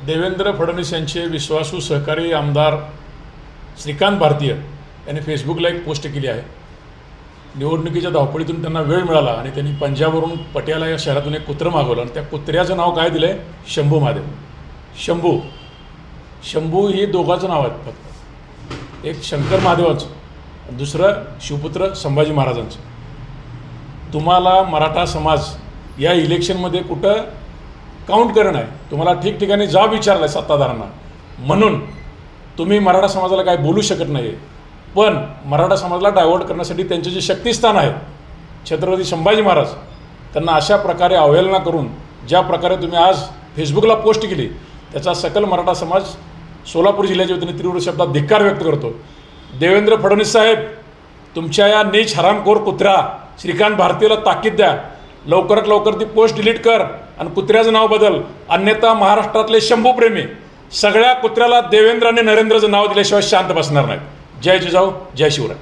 देवेंद्र फडणवीस यांचे विश्वासू सहकारी आमदार श्रीकांत भारतीय यांनी फेसबुकला एक पोस्ट केली आहे. निवडणुकीच्या धावपळीतून त्यांना वेळ मिळाला आणि त्यांनी पंजाबवरून पटियाला या शहरातून एक कुत्रं मागवलं आणि त्या कुत्र्याचं नाव काय दिलं आहे? शंभू महादेव. शंभू ही दोघांचं नाव आहेत फक्त. एक शंकर महादेवाचं, दुसरं शिवपुत्र संभाजी महाराजांचं. तुम्हाला मराठा समाज या इलेक्शनमध्ये कुठं काउंट करणं आहे. तुम्हाला ठिकठिकाणी जाब विचारला आहे सत्ताधारांना, म्हणून तुम्ही मराठा समाजाला काय बोलू शकत नाही. पण मराठा समाजाला डायव्हर्ट करण्यासाठी त्यांचे जे शक्तिस्थान आहेत छत्रपती संभाजी महाराज, त्यांना अशा प्रकारे अवहेलना करून ज्या प्रकारे तुम्ही आज फेसबुकला पोस्ट केली त्याचा सकल मराठा समाज सोलापूर जिल्ह्याच्या वतीने तीव्र शब्दात धिक्कार व्यक्त करतो. देवेंद्र फडणवीस साहेब, तुमच्या या नीच हरामखोर कुत्रा श्रीकांत भारतीयला ताकीद द्या. लवकरात लवकर ती पोस्ट डिलीट कर आणि कुत्र्याचं नाव बदल. अन्यथा महाराष्ट्रातले शंभूप्रेमी सगळ्या कुत्र्याला देवेंद्र आणि नरेंद्रचं नाव दिल्याशिवाय शांत बसणार नाहीत. जय जिजाऊ, जय शिवराय.